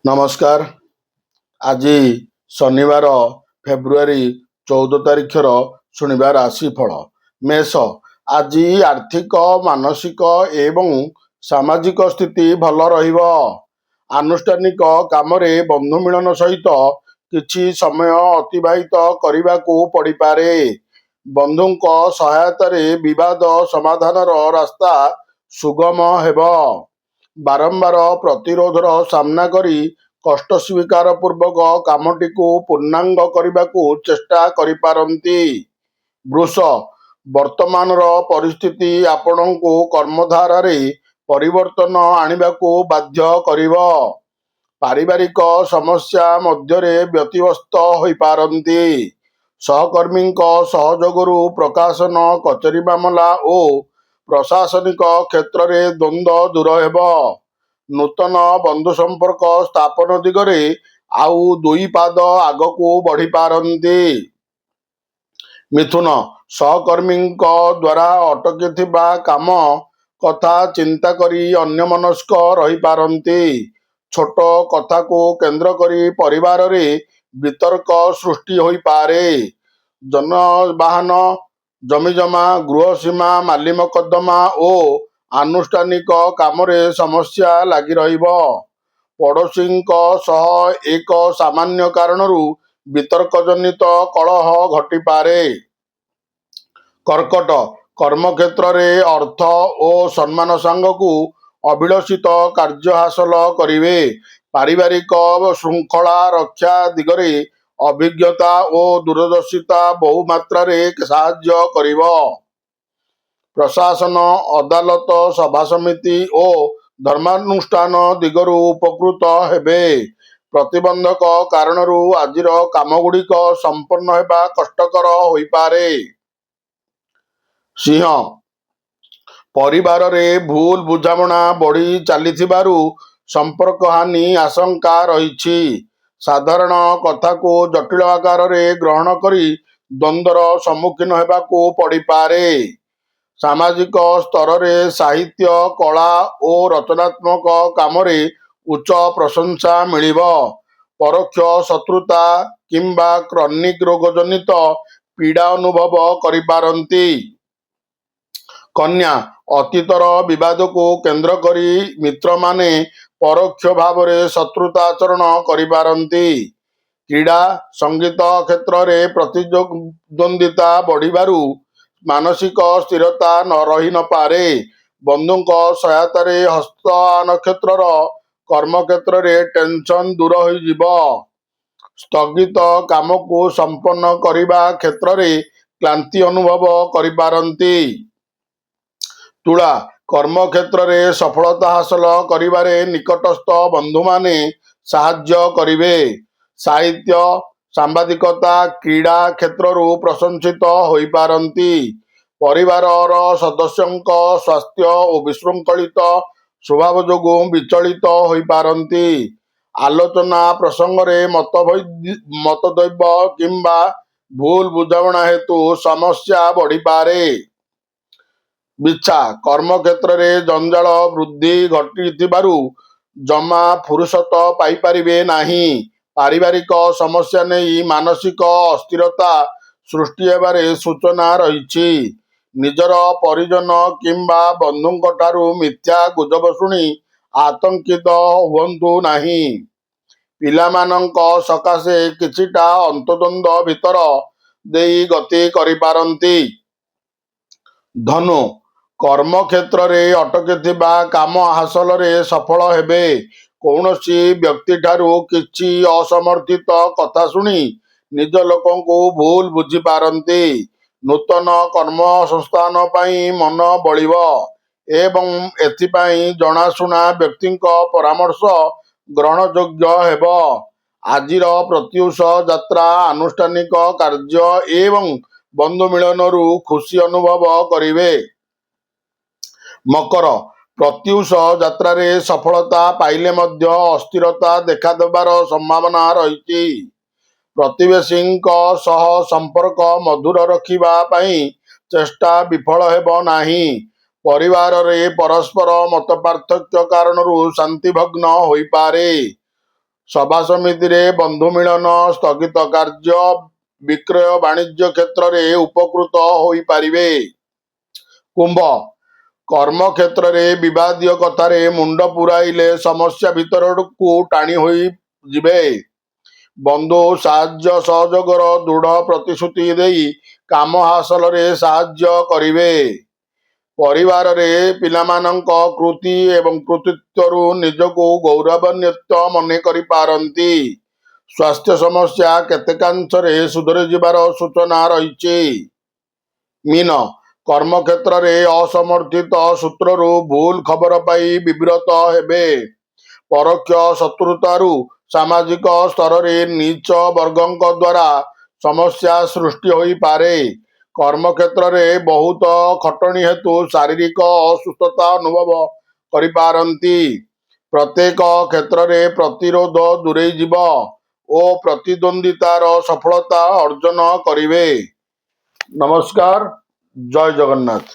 नमस्कार। आज शनिवार फेब्रुआरी 14 तारिखर शुणिबार राशिफल मेष। आज आर्थिक मानसिक एवं सामाजिक स्थिति भल रहिब। आनुष्ठानिक काम बंधु मिलन सहित किछि समय अतिबाहित करने पड़ पारे। बंधुक सहायतार विवाद समाधानर रास्ता सुगम हेब। बारंबार प्रतिरोधर सामना करी कष्ट स्वीकार पूर्वक कामटी पूर्णांग करने को चेष्टा करिपारंती। वृष। वर्तमानर परिस्थिति आपण को कर्मधारा परिवर्तन आनिबा को बाध्य करिब। पारिवारिक समस्या मध्यरे व्यतिव्यस्त होई पारंती। सहकर्मी सहयोगरु प्रकाशन कचेरी मामला और प्रशासनिक क्षेत्र में द्वंद्व दूर हेब। नूतन बंधु संपर्क स्थापन दिगरे आउ दुई पाद आगकू बढ़ी पारंती। मिथुन। सहकर्मी द्वारा अटकी काम कथा चिंता करी अन्यमनस्क रही पारंती। छोट कथा को केंद्र करी परिवार रे वितर्क सृष्टि होई पारे। जनवाहन जमीजमा गृह सीमा माली मकद्दमा और आनुष्ठानिक काम समस्या लगी रहिब। पड़ोशी सह एक सामान्य कारणरू वितर्क जनित कलह घटी पारे। कर्कट। कर्मक्षेत्र में अर्थ और सम्मान सांगकू अभिलषित कार्य हासिल करिवे। पारिवारिक श्रृंखला रक्षा दिगरे अभिज्ञता और दूरदर्शिता बहु मात्रा साहाय्य करिव। प्रशासन अदालत सभा समिति और धर्मानुष्ठान दिगरु उपकृत हेबे। प्रतिबंधक कारणरू आजिर कामगुड़िक संपन्न हेबा कष्टकर होई पारे। सिंह। परिवार रे भूल बुझामणा बढ़ी चलीथिबारु संपर्क हानि आशंका रहिछि। साधारण कथा को जटिल आकार रे ग्रहण करी द्वंद्वर सम्मुखीन हेबाकू पड़ी पारे। सामाजिक स्तर रे साहित्य कला और रचनात्मक काम उच्च प्रशंसा मिलिब। परोक्ष शत्रुता किंबा क्रॉनिक रोग जनित पीड़ा अनुभव करिपारंती। कन्या। अतीतर विवाद को केंद्र करी मित्र माने परोक्ष भाव रे शत्रुताचरण करिपारंती। क्रीड़ा संगीत क्षेत्र में प्रतिद्वंदिता बढ़िबारु मानसिक स्थिरता न रही न पारे। बंधुक सहायतार हस्त नक्षत्र कर्म क्षेत्र में टेंशन दूर हो। स्थगित काम को संपन्न करने क्षेत्र में क्लांति अनुभव करिपारंती। तुला। कर्म क्षेत्र में सफलता हासिल करिबारे निकटस्थ बंधु माने साहाय्य करिवे। साहित्य सांबादिकता क्रीड़ा क्षेत्र प्रशंसित होई पारंती। परिवार सदस्यों स्वास्थ्य और विशृंखलित स्वभाव जोगु विचलित होई पारंती। आलोचना प्रसंग रे मतदैव किंबा भूल बुझामणा हेतु समस्या बढ़ी पारे। बिच्छा। कर्म क्षेत्र में जंजाल वृद्धि घटिथिबारु जमा फुरुसत पाई परिबे नाही। पारिवारिक समस्या नहीं मानसिक अस्थिरता सृष्टि हेबारे सूचना रहिछि। निजर परिजन किंबा बंधुंक ठारू मिथ्या गुजब शुणी आतंकित हुअन्तु नाही। पिलामानंक सकाशे किछिटा अंतद्वंद्व भितर देई गति करिपारंती। धनु। कर्म क्षेत्र में अटकी काम हासिल रे सफल हेबे। कौनसी व्यक्ति ठारू किछि असमर्थित कथा शुणी निज लोकों को भूल बुझी पारंती। नूतन कर्म संस्थान पाई मन बलिब एवं एथिपाई जनाशुना व्यक्ति परामर्श ग्रहण योग्य हेब। आजिर प्रत्युष यात्रा आनुष्ठानिक कार्य एवं बंधु मिलनरू खुशी अनुभव करिवे। मकर। प्रत्युष यात्रा रे सफलता पाइले मध्य अस्थिरता देखा देबार संभावना रही। प्रतिवेशी सह संपर्क मधुर रखिबा पाई चेष्टा विफल हेब नाही। परिवार रे परस्पर मत पार्थक्य कारणरू शांति भग्न होई पारे। ସଭା ସମିତିରେ ବନ୍ଧୁ ମିଳନ, ସ୍ଥଗିତ କାର୍ଯ୍ୟ, ବିକ୍ରୟ ବାଣିଜ୍ୟ କ୍ଷେତ୍ରରେ ଉପକୃତ ହୋଇପାରିବେ। କୁମ୍ଭ, କର୍ମକ୍ଷେତ୍ରରେ ବିବାଦୀୟ କଥାରେ ମୁଣ୍ଡ ପୁରାଇଲେ ସମସ୍ୟା ଭିତରକୁ ଟାଣି ହୋଇଯିବେ। ବନ୍ଧୁ ସାହାଯ୍ୟ ସହଯୋଗର ଦୃଢ଼ ପ୍ରତିଶ୍ରୁତି ଦେଇ କାମ ହାସଲରେ ସାହାଯ୍ୟ କରିବେ। ପରିବାରରେ ପିଲାମାନଙ୍କ କୃତି ଏବଂ କୃତିତ୍ୱରୁ ନିଜକୁ ଗୌରବାନ୍ୱିତ ମନେ କରିପାରନ୍ତି। ସ୍ୱାସ୍ଥ୍ୟ ସମସ୍ୟା କେତେକାଂଶରେ ସୁଧୁରିଯିବାର ସୂଚନା ରହିଛି। ମୀନ, କର୍ମକ୍ଷେତ୍ରରେ ଅସମର୍ଥିତ ସୂତ୍ରରୁ ଭୁଲ ଖବର ପାଇ ବିବ୍ରତ ହେବେ। ପରୋକ୍ଷ ଶତ୍ରୁତାରୁ ସାମାଜିକ ସ୍ତରରେ ନୀଚ ବର୍ଗଙ୍କ ଦ୍ୱାରା ସମସ୍ୟା ସୃଷ୍ଟି ହୋଇପାରେ। କର୍ମକ୍ଷେତ୍ରରେ ବହୁତ ଖଟଣି ହେତୁ ଶାରୀରିକ ଅସୁସ୍ଥତା ଅନୁଭବ କରିପାରନ୍ତି। ପ୍ରତ୍ୟେକ କ୍ଷେତ୍ରରେ ପ୍ରତିରୋଧ ଦୂରେଇ ଯିବ ଓ ପ୍ରତିଦ୍ୱନ୍ଦ୍ୱିତାର ସଫଳତା ଅର୍ଜନ କରିବେ। ନମସ୍କାର, ଜୟ ଜଗନ୍ନାଥ।